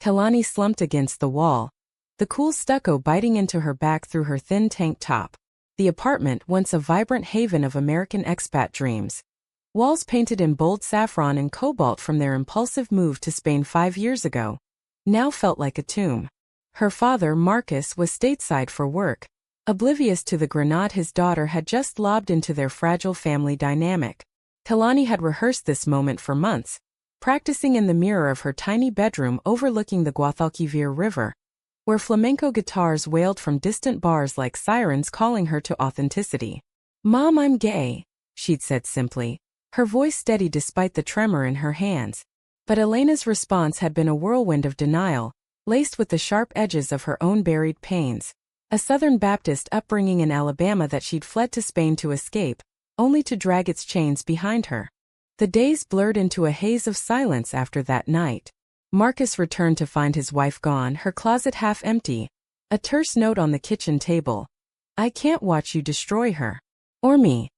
Kalani slumped against the wall, the cool stucco biting into her back through her thin tank top. The apartment, once a vibrant haven of American expat dreams. Walls painted in bold saffron and cobalt from their impulsive move to Spain 5 years ago, now felt like a tomb. Her father, Marcus, was stateside for work, oblivious to the grenade his daughter had just lobbed into their fragile family dynamic. Kalani had rehearsed this moment for months, practicing in the mirror of her tiny bedroom overlooking the Guadalquivir River, where flamenco guitars wailed from distant bars like sirens calling her to authenticity. "Mom, I'm gay," she'd said simply, her voice steady despite the tremor in her hands. But Elena's response had been a whirlwind of denial, laced with the sharp edges of her own buried pains. A Southern Baptist upbringing in Alabama that she'd fled to Spain to escape, only to drag its chains behind her. The days blurred into a haze of silence after that night. Marcus returned to find his wife gone, her closet half empty, a terse note on the kitchen table. "I can't watch you destroy her. Or me."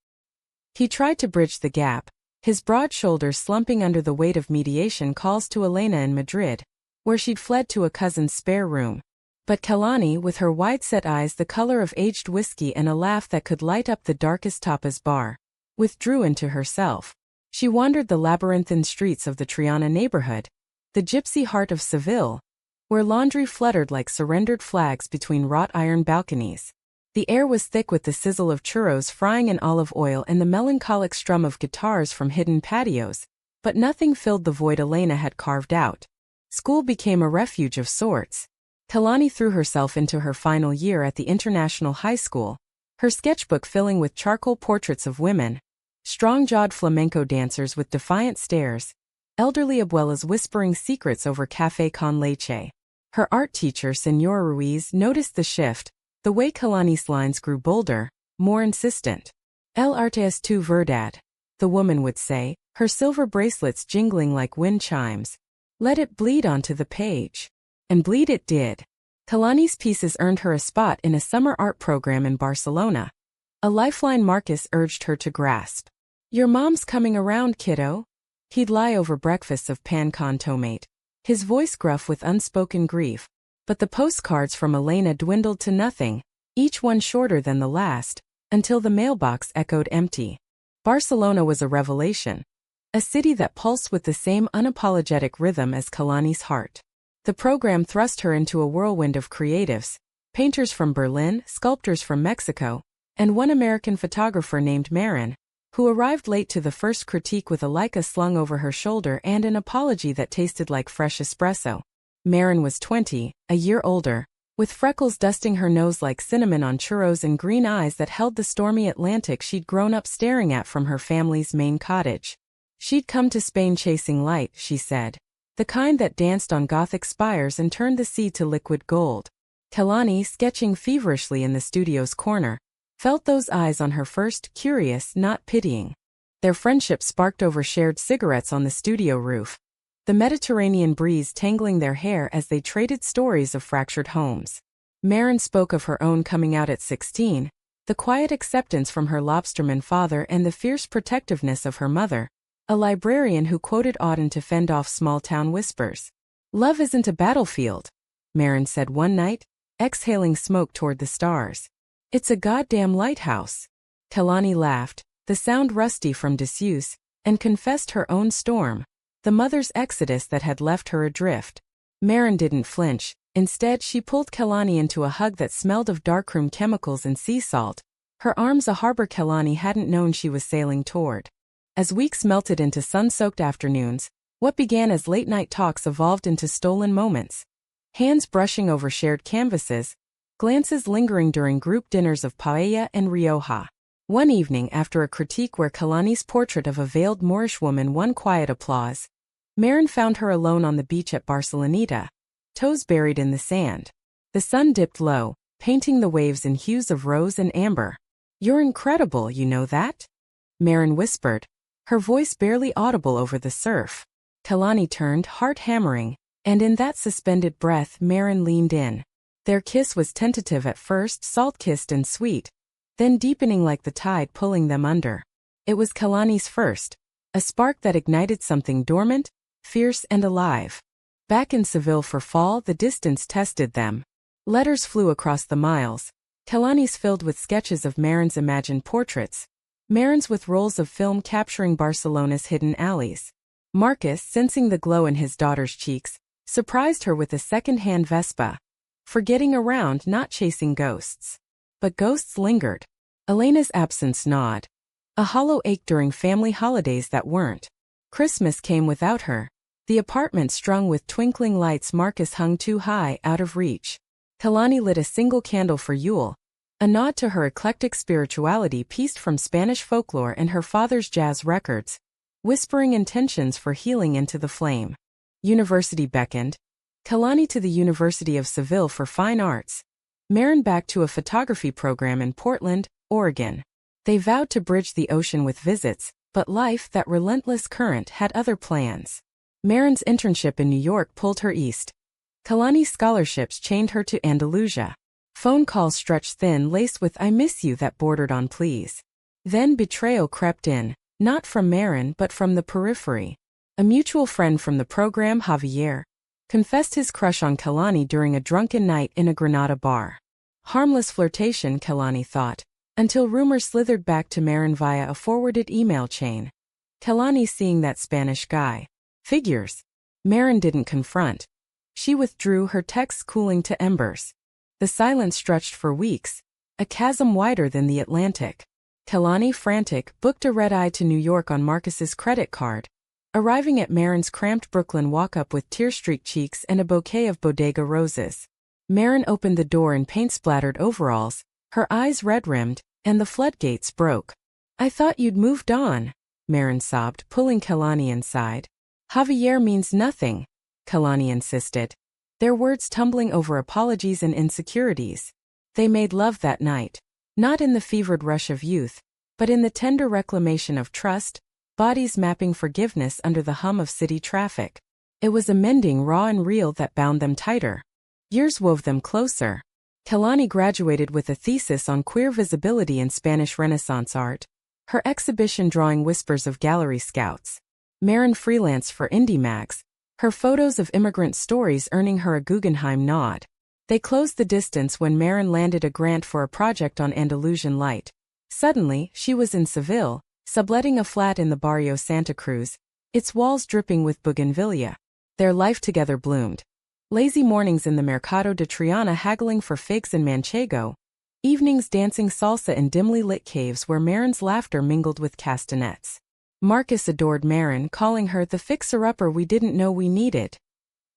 He tried to bridge the gap, his broad shoulders slumping under the weight of mediation calls to Elena in Madrid, where she'd fled to a cousin's spare room. But Kalani, with her wide-set eyes the color of aged whiskey and a laugh that could light up the darkest tapas bar, withdrew into herself. She wandered the labyrinthine streets of the Triana neighborhood, the gypsy heart of Seville, where laundry fluttered like surrendered flags between wrought iron balconies. The air was thick with the sizzle of churros frying in olive oil and the melancholic strum of guitars from hidden patios, but nothing filled the void Elena had carved out. School became a refuge of sorts. Kalani threw herself into her final year at the International High School, her sketchbook filling with charcoal portraits of women, strong-jawed flamenco dancers with defiant stares, elderly abuelas whispering secrets over café con leche. Her art teacher, Señora Ruiz, noticed the shift, the way Kalani's lines grew bolder, more insistent. "El arte es tu verdad," the woman would say, her silver bracelets jingling like wind chimes. "Let it bleed onto the page." And bleed it did. Kalani's pieces earned her a spot in a summer art program in Barcelona, a lifeline Marcus urged her to grasp. "Your mom's coming around, kiddo." He'd lie over breakfasts of pan con tomate, his voice gruff with unspoken grief. But the postcards from Elena dwindled to nothing, each one shorter than the last, until the mailbox echoed empty. Barcelona was a revelation, a city that pulsed with the same unapologetic rhythm as Kalani's heart. The program thrust her into a whirlwind of creatives, painters from Berlin, sculptors from Mexico, and one American photographer named Marin, who arrived late to the first critique with a Leica slung over her shoulder and an apology that tasted like fresh espresso. Marin was 20, a year older, with freckles dusting her nose like cinnamon on churros and green eyes that held the stormy Atlantic she'd grown up staring at from her family's main cottage. She'd come to Spain chasing light, she said. The kind that danced on Gothic spires and turned the sea to liquid gold. Kalani, sketching feverishly in the studio's corner, felt those eyes on her first, curious, not pitying. Their friendship sparked over shared cigarettes on the studio roof, the Mediterranean breeze tangling their hair as they traded stories of fractured homes. Marin spoke of her own coming out at 16, the quiet acceptance from her lobsterman father and the fierce protectiveness of her mother, a librarian who quoted Auden to fend off small-town whispers. "Love isn't a battlefield," Marin said one night, exhaling smoke toward the stars. "It's a goddamn lighthouse." Kalani laughed, the sound rusty from disuse, and confessed her own storm, the mother's exodus that had left her adrift. Marin didn't flinch. Instead, she pulled Kalani into a hug that smelled of darkroom chemicals and sea salt, her arms a harbor Kalani hadn't known she was sailing toward. As weeks melted into sun-soaked afternoons, what began as late-night talks evolved into stolen moments. Hands brushing over shared canvases, glances lingering during group dinners of paella and Rioja. One evening, after a critique where Kalani's portrait of a veiled Moorish woman won quiet applause, Marin found her alone on the beach at Barceloneta, toes buried in the sand. The sun dipped low, painting the waves in hues of rose and amber. "You're incredible, you know that?" Marin whispered, her voice barely audible over the surf. Kalani turned, heart hammering, and in that suspended breath Marin leaned in. Their kiss was tentative at first, salt-kissed and sweet, then deepening like the tide pulling them under. It was Kalani's first, a spark that ignited something dormant, fierce and alive. Back in Seville for fall, the distance tested them. Letters flew across the miles. Kalani's filled with sketches of Marin's imagined portraits. Marin's with rolls of film capturing Barcelona's hidden alleys. Marcus, sensing the glow in his daughter's cheeks, surprised her with a second-hand Vespa. Forgetting around, not chasing ghosts. But ghosts lingered. Elena's absence gnawed. A hollow ache during family holidays that weren't. Christmas came without her. The apartment strung with twinkling lights. Marcus hung too high, out of reach. Kalani lit a single candle for Yule. A nod to her eclectic spirituality pieced from Spanish folklore and her father's jazz records, whispering intentions for healing into the flame. University beckoned. Kalani to the University of Seville for Fine Arts. Marin back to a photography program in Portland, Oregon. They vowed to bridge the ocean with visits, but life, that relentless current, had other plans. Marin's internship in New York pulled her east. Kalani's scholarships chained her to Andalusia. Phone calls stretched thin, laced with "I miss you" that bordered on pleas. Then betrayal crept in, not from Marin but from the periphery. A mutual friend from the program, Javier, confessed his crush on Kalani during a drunken night in a Granada bar. Harmless flirtation, Kalani thought, until rumors slithered back to Marin via a forwarded email chain. Kalani seeing that Spanish guy. Figures. Marin didn't confront. She withdrew, her texts cooling to embers. The silence stretched for weeks, a chasm wider than the Atlantic. Kalani, frantic, booked a red-eye to New York on Marcus's credit card, arriving at Marin's cramped Brooklyn walk-up with tear-streaked cheeks and a bouquet of bodega roses. Marin opened the door in paint-splattered overalls, her eyes red-rimmed, and the floodgates broke. "I thought you'd moved on," Marin sobbed, pulling Kalani inside. "Javier means nothing," Kalani insisted. Their words tumbling over apologies and insecurities. They made love that night. Not in the fevered rush of youth, but in the tender reclamation of trust, bodies mapping forgiveness under the hum of city traffic. It was a mending raw and real that bound them tighter. Years wove them closer. Kalani graduated with a thesis on queer visibility in Spanish Renaissance art, her exhibition drawing whispers of gallery scouts. Marin freelanced for indie mags, her photos of immigrant stories earning her a Guggenheim nod. They closed the distance when Marin landed a grant for a project on Andalusian light. Suddenly, she was in Seville, subletting a flat in the Barrio Santa Cruz, its walls dripping with bougainvillea. Their life together bloomed. Lazy mornings in the Mercado de Triana haggling for figs and manchego. Evenings dancing salsa in dimly lit caves where Marin's laughter mingled with castanets. Marcus adored Marin, calling her the fixer-upper we didn't know we needed.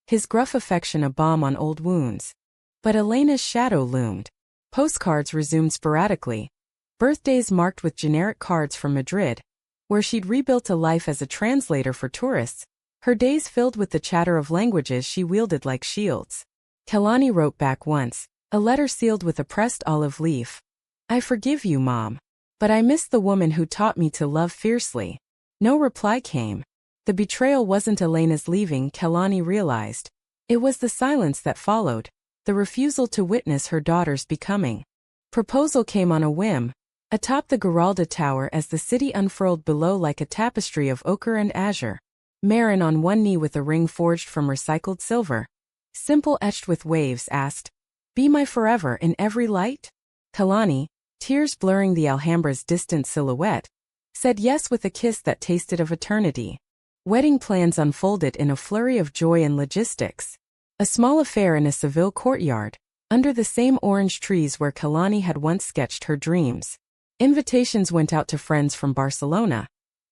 His gruff affection a balm on old wounds. But Elena's shadow loomed. Postcards resumed sporadically. Birthdays marked with generic cards from Madrid, where she'd rebuilt a life as a translator for tourists, her days filled with the chatter of languages she wielded like shields. Kalani wrote back once, a letter sealed with a pressed olive leaf. "I forgive you, Mom. But I miss the woman who taught me to love fiercely." No reply came. The betrayal wasn't Elena's leaving, Kalani realized. It was the silence that followed, the refusal to witness her daughter's becoming. Proposal came on a whim, atop the Giralda Tower as the city unfurled below like a tapestry of ochre and azure. Marin on one knee with a ring forged from recycled silver, simple etched with waves, asked, "Be my forever in every light?" Kalani, tears blurring the Alhambra's distant silhouette, said yes with a kiss that tasted of eternity. Wedding plans unfolded in a flurry of joy and logistics. A small affair in a Seville courtyard, under the same orange trees where Kalani had once sketched her dreams. Invitations went out to friends from Barcelona,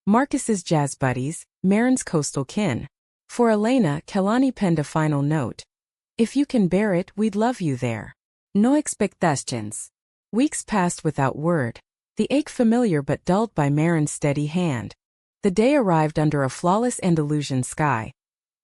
Marcus's jazz buddies, Marin's coastal kin. For Elena, Kalani penned a final note. "If you can bear it, we'd love you there. No expectations." Weeks passed without word, the ache familiar but dulled by Marin's steady hand. The day arrived under a flawless Andalusian sky,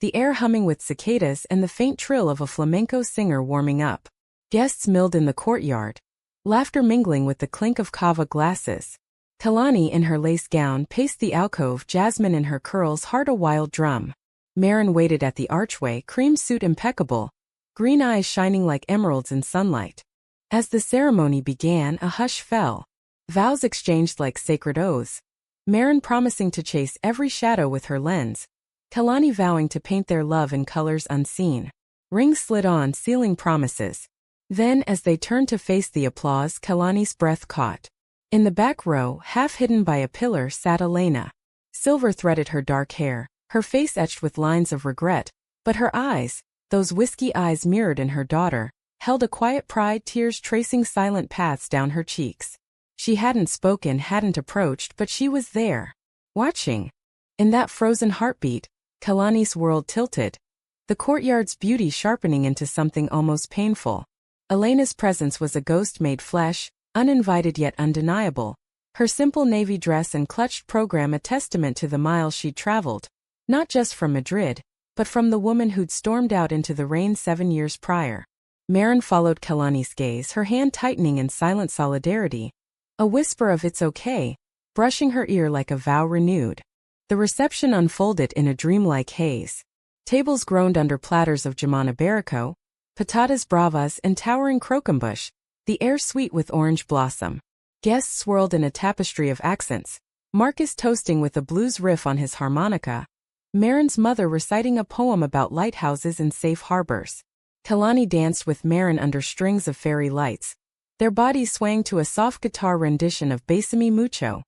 the air humming with cicadas and the faint trill of a flamenco singer warming up. Guests milled in the courtyard, laughter mingling with the clink of cava glasses. Kalani in her lace gown paced the alcove, jasmine in her curls, heart a wild drum. Marin waited at the archway, cream suit impeccable, green eyes shining like emeralds in sunlight. As the ceremony began, a hush fell. Vows exchanged like sacred oaths. Marin promising to chase every shadow with her lens, Kalani vowing to paint their love in colors unseen. Rings slid on, sealing promises. Then, as they turned to face the applause, Kalani's breath caught. In the back row, half hidden by a pillar, sat Elena. Silver threaded her dark hair, her face etched with lines of regret, but her eyes, those whiskey eyes mirrored in her daughter, held a quiet pride, tears tracing silent paths down her cheeks. She hadn't spoken, hadn't approached, but she was there, watching. In that frozen heartbeat, Kalani's world tilted, the courtyard's beauty sharpening into something almost painful. Elena's presence was a ghost made flesh, uninvited yet undeniable. Her simple navy dress and clutched program a testament to the miles she'd traveled, not just from Madrid, but from the woman who'd stormed out into the rain 7 years prior. Marin followed Kalani's gaze, her hand tightening in silent solidarity. A whisper of "it's okay," brushing her ear like a vow renewed. The reception unfolded in a dreamlike haze. Tables groaned under platters of jamon iberico, patatas bravas and towering crocumbush, the air sweet with orange blossom. Guests swirled in a tapestry of accents, Marcus toasting with a blues riff on his harmonica, Marin's mother reciting a poem about lighthouses and safe harbors. Kalani danced with Marin under strings of fairy lights, their bodies swaying to a soft guitar rendition of Bésame Mucho,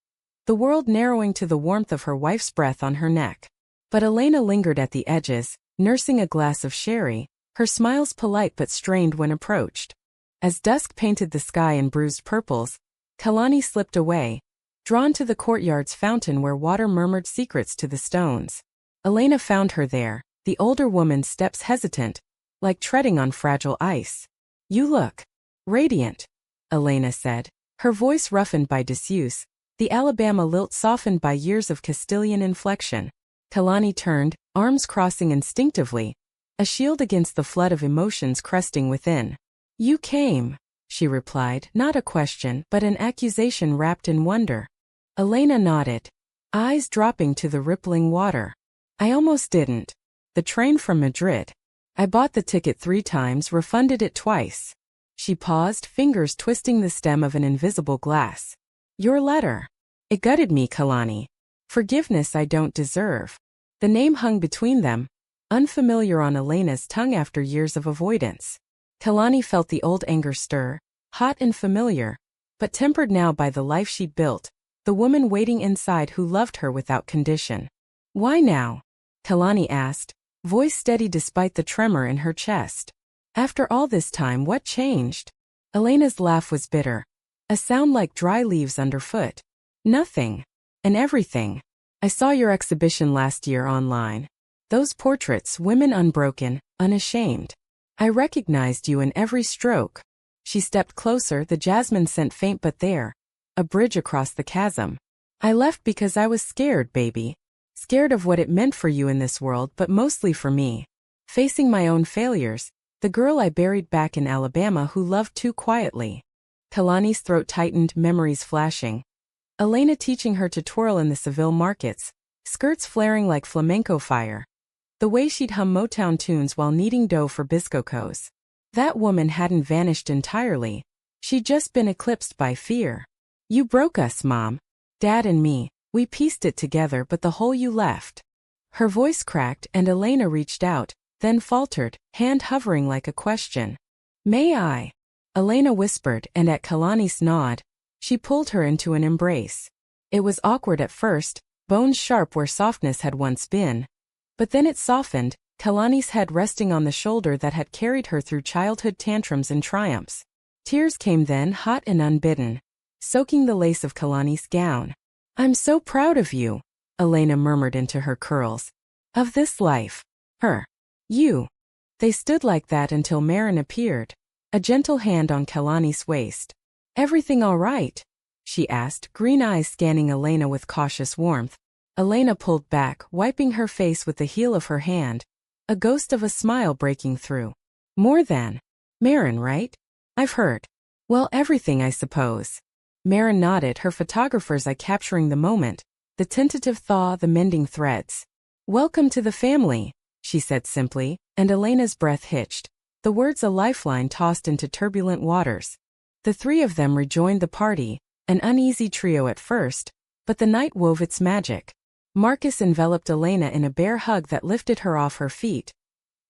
the world narrowing to the warmth of her wife's breath on her neck. But Elena lingered at the edges, nursing a glass of sherry, her smiles polite but strained when approached. As dusk painted the sky in bruised purples, Kalani slipped away, drawn to the courtyard's fountain where water murmured secrets to the stones. Elena found her there, the older woman's steps hesitant, like treading on fragile ice. "You look radiant," Elena said, her voice roughened by disuse, the Alabama lilt softened by years of Castilian inflection. Kalani turned, arms crossing instinctively, a shield against the flood of emotions cresting within. "You came," she replied, not a question but an accusation wrapped in wonder. Elena nodded, eyes dropping to the rippling water. "I almost didn't. The train from Madrid. I bought the ticket 3 times, refunded it twice." She paused, fingers twisting the stem of an invisible glass. "Your letter. It gutted me, Kalani. Forgiveness I don't deserve." The name hung between them, unfamiliar on Elena's tongue after years of avoidance. Kalani felt the old anger stir, hot and familiar, but tempered now by the life she'd built, the woman waiting inside who loved her without condition. "Why now?" Kalani asked, voice steady despite the tremor in her chest. "After all this time, what changed?" Elena's laugh was bitter, a sound like dry leaves underfoot. "Nothing. And everything. I saw your exhibition last year online. Those portraits, women unbroken, unashamed. I recognized you in every stroke." She stepped closer, the jasmine scent faint but there, a bridge across the chasm. "I left because I was scared, baby. Scared of what it meant for you in this world, but mostly for me. Facing my own failures, the girl I buried back in Alabama who loved too quietly." Kalani's throat tightened, memories flashing. Elena teaching her to twirl in the Seville markets, skirts flaring like flamenco fire. The way she'd hum Motown tunes while kneading dough for bizcochos. That woman hadn't vanished entirely. She'd just been eclipsed by fear. "You broke us, Mom. Dad and me. We pieced it together, but the hole you left." Her voice cracked and Elena reached out, then faltered, hand hovering like a question. "May I?" Elena whispered, and at Kalani's nod, she pulled her into an embrace. It was awkward at first, bones sharp where softness had once been. But then it softened, Kalani's head resting on the shoulder that had carried her through childhood tantrums and triumphs. Tears came then, hot and unbidden, soaking the lace of Kalani's gown. "I'm so proud of you," Elena murmured into her curls. "Of this life. Her. You." They stood like that until Marin appeared, a gentle hand on Kalani's waist. "Everything all right?" she asked, green eyes scanning Elena with cautious warmth. Elena pulled back, wiping her face with the heel of her hand, a ghost of a smile breaking through. "More than Marin, right? I've heard." "Well, everything, I suppose." Marin nodded, her photographer's eye capturing the moment, the tentative thaw, the mending threads. "Welcome to the family," she said simply, and Elena's breath hitched, the words a lifeline tossed into turbulent waters. The 3 of them rejoined the party, an uneasy trio at first, but the night wove its magic. Marcus enveloped Elena in a bear hug that lifted her off her feet.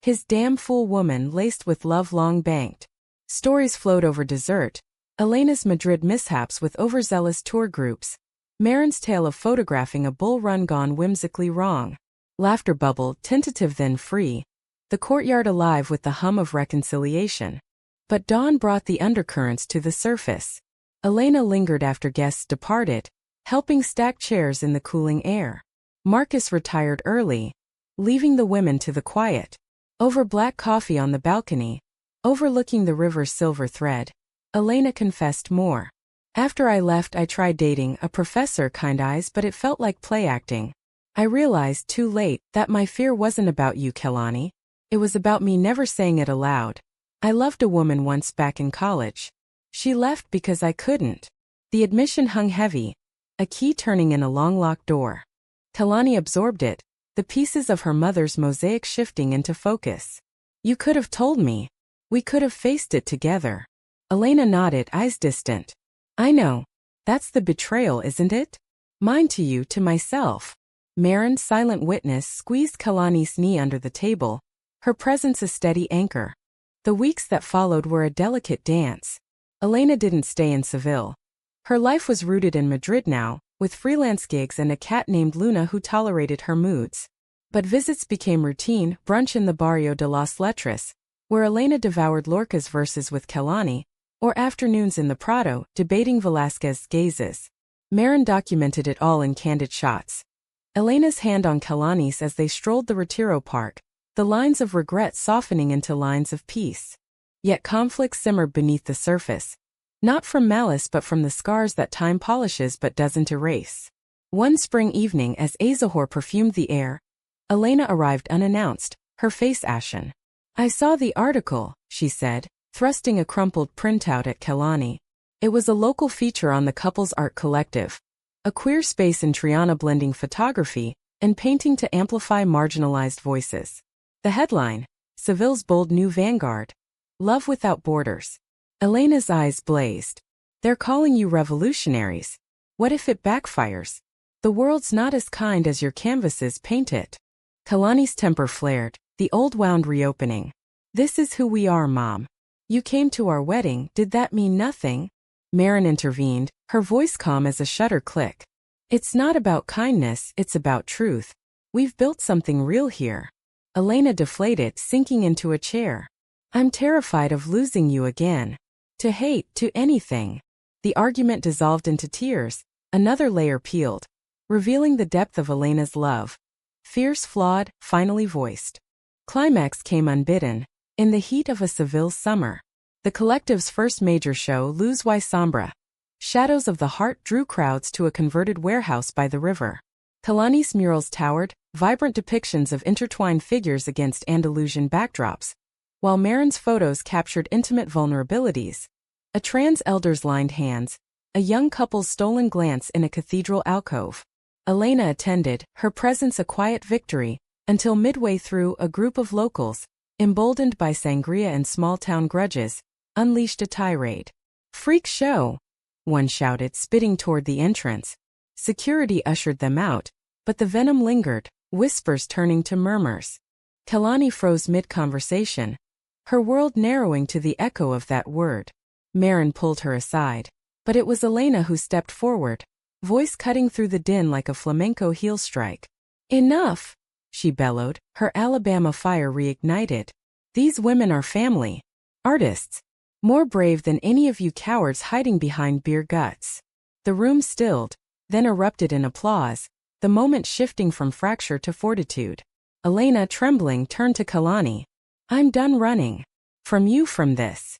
His damn fool woman laced with love long banked. Stories flowed over dessert. Elena's Madrid mishaps with overzealous tour groups. Marin's tale of photographing a bull run gone whimsically wrong. Laughter bubbled, tentative then free. The courtyard alive with the hum of reconciliation. But dawn brought the undercurrents to the surface. Elena lingered after guests departed, helping stack chairs in the cooling air. Marcus retired early, leaving the women to the quiet. Over black coffee on the balcony, overlooking the river's silver thread, Elena confessed more. After I left, I tried dating a professor kind eyes, but it felt like play acting. I realized too late that my fear wasn't about you, Kelani. It was about me never saying it aloud. I loved a woman once back in college. She left because I couldn't. The admission hung heavy, a key turning in a long-locked door. Kelani absorbed it, the pieces of her mother's mosaic shifting into focus. You could have told me. We could have faced it together. Elena nodded, eyes distant. I know. That's the betrayal, isn't it? Mine to you, to myself. Marin, silent witness, squeezed Kelani's knee under the table, her presence a steady anchor. The weeks that followed were a delicate dance. Elena didn't stay in Seville. Her life was rooted in Madrid now, with freelance gigs and a cat named Luna who tolerated her moods. But visits became routine, brunch in the Barrio de las Letras, where Elena devoured Lorca's verses with Kelani, or afternoons in the Prado, debating Velázquez's gazes. Marin documented it all in candid shots. Elena's hand on Kelani's as they strolled the Retiro Park, the lines of regret softening into lines of peace. Yet conflict simmered beneath the surface. Not from malice but from the scars that time polishes but doesn't erase. One spring evening as Azahor perfumed the air, Elena arrived unannounced, her face ashen. I saw the article, she said, thrusting a crumpled printout at Kelani. It was a local feature on the couple's art collective. A queer space in Triana blending photography and painting to amplify marginalized voices. The headline, Seville's bold new vanguard. Love without borders. Elena's eyes blazed. They're calling you revolutionaries. What if it backfires? The world's not as kind as your canvases paint it. Kelani's temper flared, the old wound reopening. This is who we are, Mom. You came to our wedding, did that mean nothing? Marin intervened, her voice calm as a shutter click. It's not about kindness, it's about truth. We've built something real here. Elena deflated, sinking into a chair. I'm terrified of losing you again. To hate, to anything. The argument dissolved into tears, another layer peeled, revealing the depth of Elena's love. Fierce, flawed, finally voiced. Climax came unbidden, in the heat of a Seville summer. The collective's first major show, Luz y Sombra. Shadows of the Heart drew crowds to a converted warehouse by the river. Kelani's murals towered, vibrant depictions of intertwined figures against Andalusian backdrops, while Marin's photos captured intimate vulnerabilities. A trans elder's lined hands, a young couple's stolen glance in a cathedral alcove. Elena attended, her presence a quiet victory, until midway through a group of locals, emboldened by sangria and small-town grudges, unleashed a tirade. Freak show! One shouted, spitting toward the entrance. Security ushered them out, but the venom lingered, whispers turning to murmurs. Kelani froze mid-conversation, her world narrowing to the echo of that word. Marin pulled her aside. But it was Elena who stepped forward, voice cutting through the din like a flamenco heel strike. Enough! She bellowed, her Alabama fire reignited. These women are family. Artists. More brave than any of you cowards hiding behind beer guts. The room stilled, then erupted in applause, the moment shifting from fracture to fortitude. Elena, trembling, turned to Kelani. I'm done running. From you, from this.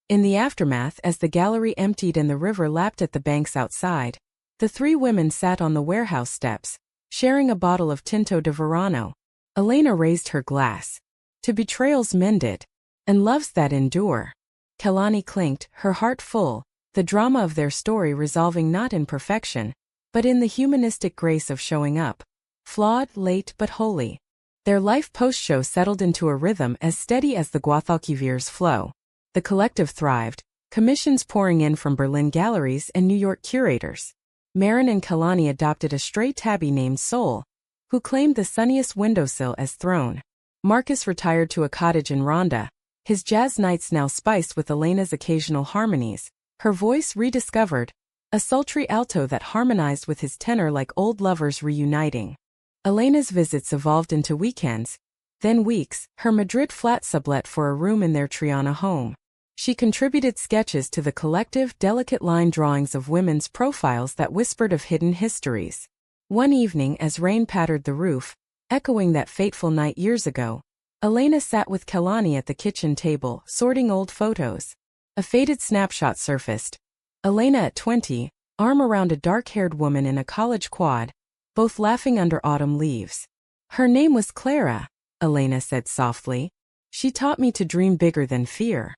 In the aftermath, as the gallery emptied and the river lapped at the banks outside, the three women sat on the warehouse steps, sharing a bottle of Tinto de Verano. Elena raised her glass. To betrayals mended, and loves that endure. Kelani clinked, her heart full, the drama of their story resolving not in perfection, but in the humanistic grace of showing up. Flawed, late, but holy. Their life post-show settled into a rhythm as steady as the Guadalquivir's flow. The collective thrived, commissions pouring in from Berlin galleries and New York curators. Marin and Kalani adopted a stray tabby named Sol, who claimed the sunniest windowsill as throne. Marcus retired to a cottage in Rhonda, his jazz nights now spiced with Elena's occasional harmonies, her voice rediscovered, a sultry alto that harmonized with his tenor like old lovers reuniting. Elena's visits evolved into weekends, then weeks, her Madrid flat sublet for a room in their Triana home. She contributed sketches to the collective, delicate line drawings of women's profiles that whispered of hidden histories. One evening, as rain pattered the roof, echoing that fateful night years ago, Elena sat with Kalani at the kitchen table, sorting old photos. A faded snapshot surfaced. Elena at 20, arm around a dark-haired woman in a college quad, both laughing under autumn leaves. Her name was Clara, Elena said softly. She taught me to dream bigger than fear.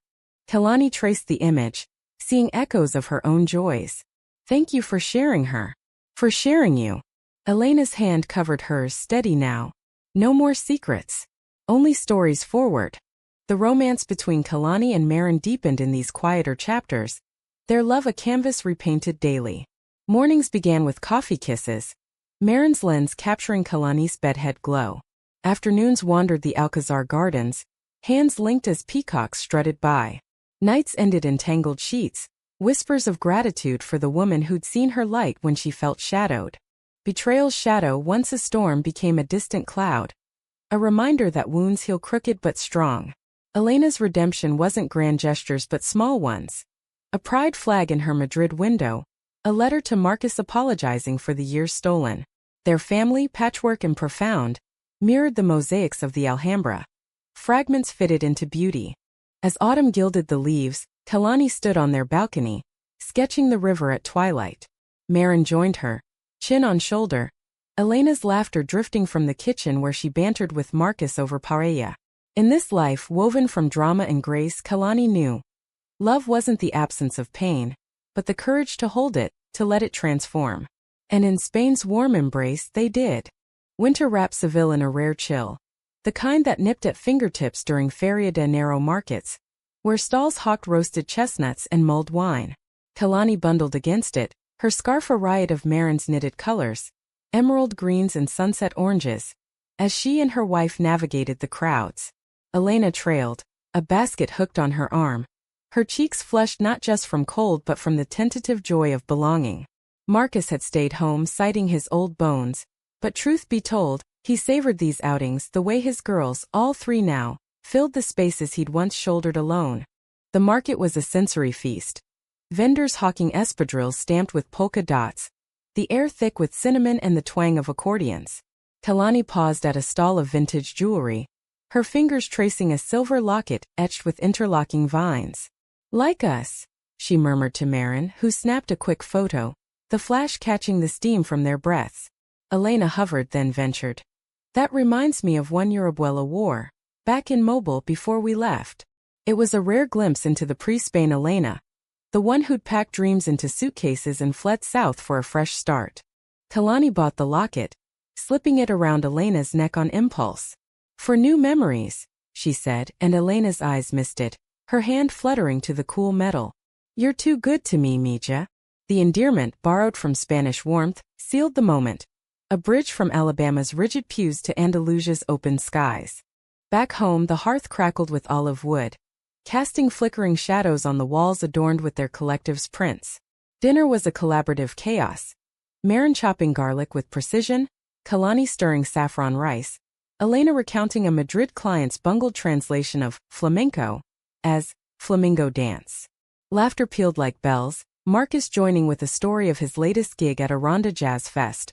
Kalani traced the image, seeing echoes of her own joys. Thank you for sharing her. For sharing you. Elena's hand covered hers, steady now. No more secrets. Only stories forward. The romance between Kalani and Marin deepened in these quieter chapters, their love a canvas repainted daily. Mornings began with coffee kisses, Marin's lens capturing Kalani's bedhead glow. Afternoons wandered the Alcazar gardens, hands linked as peacocks strutted by. Nights ended in tangled sheets, whispers of gratitude for the woman who'd seen her light when she felt shadowed. Betrayal's shadow, once a storm, became a distant cloud, a reminder that wounds heal crooked but strong. Elena's redemption wasn't grand gestures but small ones. A pride flag in her Madrid window, a letter to Marcus apologizing for the years stolen. Their family, patchwork and profound, mirrored the mosaics of the Alhambra. Fragments fitted into beauty. As autumn gilded the leaves, Kalani stood on their balcony, sketching the river at twilight. Marin joined her, chin on shoulder, Elena's laughter drifting from the kitchen where she bantered with Marcus over paella. In this life woven from drama and grace, Kalani knew. Love wasn't the absence of pain, but the courage to hold it, to let it transform. And in Spain's warm embrace, they did. Winter wrapped Seville in a rare chill, the kind that nipped at fingertips during Feria de Enero markets, where stalls hawked roasted chestnuts and mulled wine. Kalani bundled against it, her scarf a riot of Marin's knitted colors, emerald greens and sunset oranges, as she and her wife navigated the crowds. Elena trailed, a basket hooked on her arm, her cheeks flushed not just from cold but from the tentative joy of belonging. Marcus had stayed home citing his old bones, but truth be told, he savored these outings the way his girls, all three now, filled the spaces he'd once shouldered alone. The market was a sensory feast. Vendors hawking espadrilles stamped with polka dots, the air thick with cinnamon and the twang of accordions. Kalani paused at a stall of vintage jewelry, her fingers tracing a silver locket etched with interlocking vines. Like us, she murmured to Marin, who snapped a quick photo, the flash catching the steam from their breaths. Elena hovered, then ventured. That reminds me of one your abuela wore, back in Mobile before we left. It was a rare glimpse into the pre-Spain Elena, the one who'd packed dreams into suitcases and fled south for a fresh start. Kalani bought the locket, slipping it around Elena's neck on impulse. For new memories, she said, and Elena's eyes misted, her hand fluttering to the cool metal. You're too good to me, Mija. The endearment, borrowed from Spanish warmth, sealed the moment. A bridge from Alabama's rigid pews to Andalusia's open skies. Back home, the hearth crackled with olive wood, casting flickering shadows on the walls adorned with their collective's prints. Dinner was a collaborative chaos. Marin chopping garlic with precision, Kalani stirring saffron rice, Elena recounting a Madrid client's bungled translation of flamenco as flamingo dance. Laughter pealed like bells, Marcus joining with a story of his latest gig at a Rhonda Jazz Fest,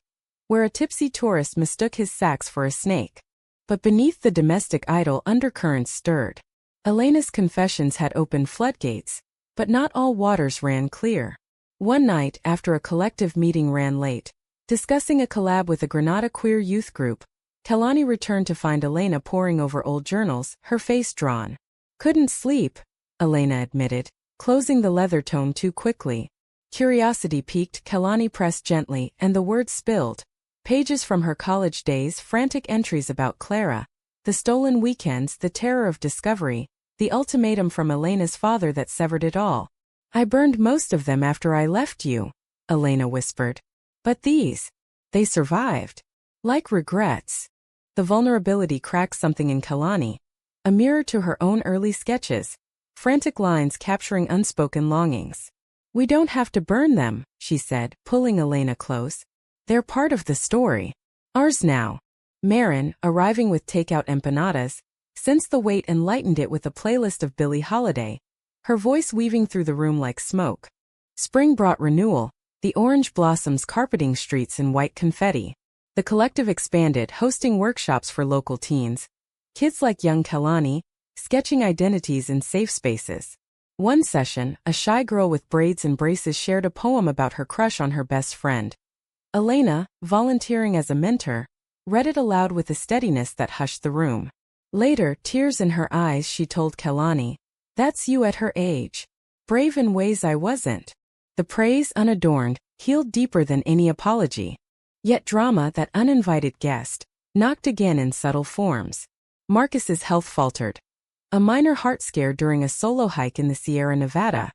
where a tipsy tourist mistook his sax for a snake. But beneath the domestic idol, undercurrents stirred. Elena's confessions had opened floodgates, but not all waters ran clear. One night, after a collective meeting ran late, discussing a collab with a Granada queer youth group, Kalani returned to find Elena poring over old journals, her face drawn. Couldn't sleep, Elena admitted, closing the leather tome too quickly. Curiosity piqued, Kalani pressed gently, and the words spilled. Pages from her college days, frantic entries about Clara, the stolen weekends, the terror of discovery, the ultimatum from Elena's father that severed it all. I burned most of them after I left you, Elena whispered. But they survived. Like regrets. The vulnerability cracked something in Kalani, a mirror to her own early sketches, frantic lines capturing unspoken longings. "We don't have to burn them," she said, pulling Elena close. "They're part of the story. Ours now." Marin, arriving with takeout empanadas, sensed the weight and lightened it with a playlist of Billie Holiday, her voice weaving through the room like smoke. Spring brought renewal, the orange blossoms carpeting streets in white confetti. The collective expanded, hosting workshops for local teens, kids like young Kalani, sketching identities in safe spaces. One session, a shy girl with braids and braces shared a poem about her crush on her best friend. Elena, volunteering as a mentor, read it aloud with a steadiness that hushed the room. Later, tears in her eyes, she told Kalani, "That's you at her age. Brave in ways I wasn't." The praise, unadorned, healed deeper than any apology. Yet drama, that uninvited guest, knocked again in subtle forms. Marcus's health faltered. A minor heart scare during a solo hike in the Sierra Nevada.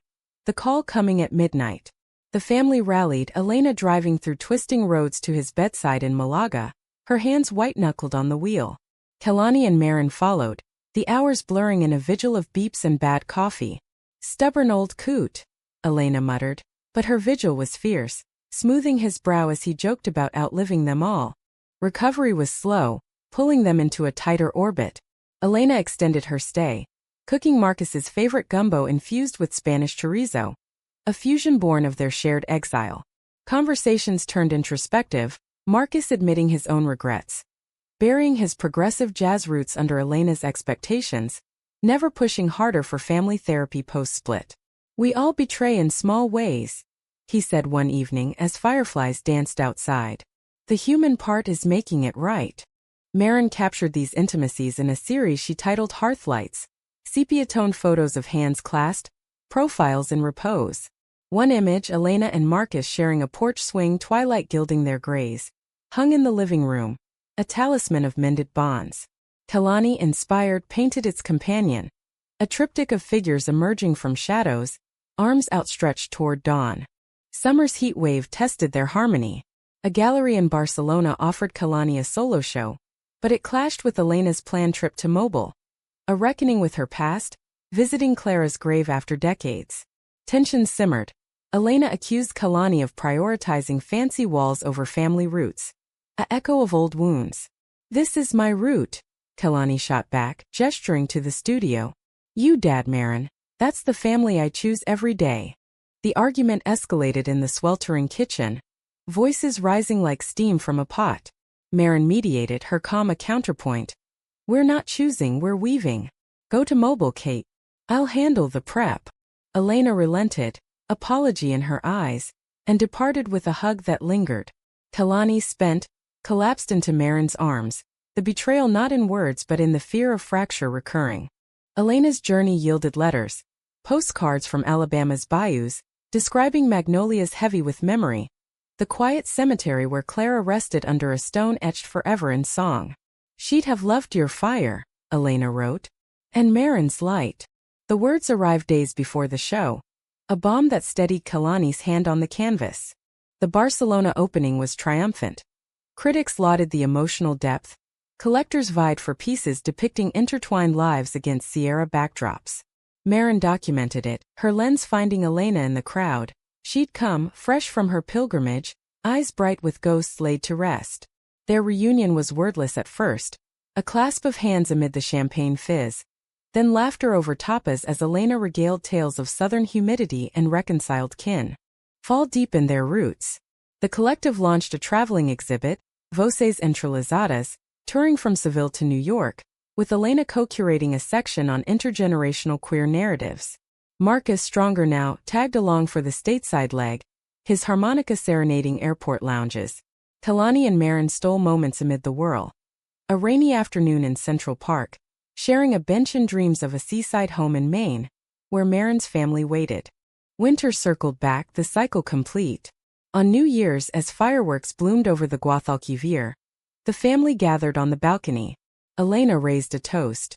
The call coming at midnight. The family rallied, Elena driving through twisting roads to his bedside in Malaga, her hands white-knuckled on the wheel. Kalani and Marin followed, the hours blurring in a vigil of beeps and bad coffee. "Stubborn old coot," Elena muttered, but her vigil was fierce, smoothing his brow as he joked about outliving them all. Recovery was slow, pulling them into a tighter orbit. Elena extended her stay, cooking Marcus's favorite gumbo infused with Spanish chorizo, a fusion born of their shared exile. Conversations turned introspective, Marcus admitting his own regrets, burying his progressive jazz roots under Elena's expectations, never pushing harder for family therapy post-split. "We all betray in small ways," he said one evening as fireflies danced outside. "The human part is making it right." Marin captured these intimacies in a series she titled Hearthlights, sepia-toned photos of hands clasped, profiles in repose. One image, Elena and Marcus sharing a porch swing, twilight gilding their grays, hung in the living room, a talisman of mended bonds. Kalani, inspired, painted its companion, a triptych of figures emerging from shadows, arms outstretched toward dawn. Summer's heat wave tested their harmony. A gallery in Barcelona offered Kalani a solo show, but it clashed with Elena's planned trip to Mobile. A reckoning with her past, visiting Clara's grave after decades. Tension simmered. Elena accused Kalani of prioritizing fancy walls over family roots. A echo of old wounds. "This is my root," Kalani shot back, gesturing to the studio. "You, Dad Marin. That's the family I choose every day." The argument escalated in the sweltering kitchen, voices rising like steam from a pot. Marin mediated, her calm a counterpoint. "We're not choosing, we're weaving. Go to Mobile, Kate. I'll handle the prep." Elena relented, apology in her eyes, and departed with a hug that lingered. Kalani, spent, collapsed into Marin's arms, the betrayal not in words but in the fear of fracture recurring. Elena's journey yielded letters, postcards from Alabama's bayous, describing magnolias heavy with memory, the quiet cemetery where Clara rested under a stone etched forever in song. "She'd have loved your fire," Elena wrote, "and Marin's light." The words arrived days before the show, a balm that steadied Kalani's hand on the canvas. The Barcelona opening was triumphant. Critics lauded the emotional depth. Collectors vied for pieces depicting intertwined lives against Sierra backdrops. Marin documented it, her lens finding Elena in the crowd. She'd come, fresh from her pilgrimage, eyes bright with ghosts laid to rest. Their reunion was wordless at first, a clasp of hands amid the champagne fizz, then laughter over tapas as Elena regaled tales of southern humidity and reconciled kin. Fall deep in their roots. The collective launched a traveling exhibit, Voces Entrelazadas, touring from Seville to New York, with Elena co-curating a section on intergenerational queer narratives. Marcus, stronger now, tagged along for the stateside leg, his harmonica serenading airport lounges. Kalani and Marin stole moments amid the whirl. A rainy afternoon in Central Park, sharing a bench and dreams of a seaside home in Maine, where Marin's family waited. Winter circled back, the cycle complete. On New Year's, as fireworks bloomed over the Guadalquivir, the family gathered on the balcony. Elena raised a toast.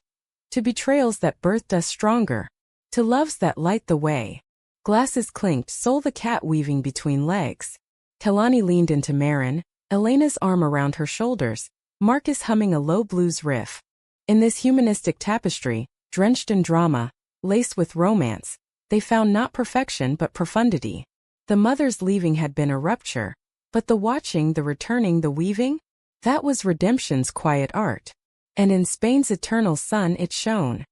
To betrayals that birthed us stronger. To loves that light the way. Glasses clinked, Soul the cat weaving between legs. Kelani leaned into Marin, Elena's arm around her shoulders, Marcus humming a low blues riff. In this humanistic tapestry, drenched in drama, laced with romance, they found not perfection but profundity. The mother's leaving had been a rupture, but the watching, the returning, the weaving, that was redemption's quiet art. And in Spain's eternal sun it shone.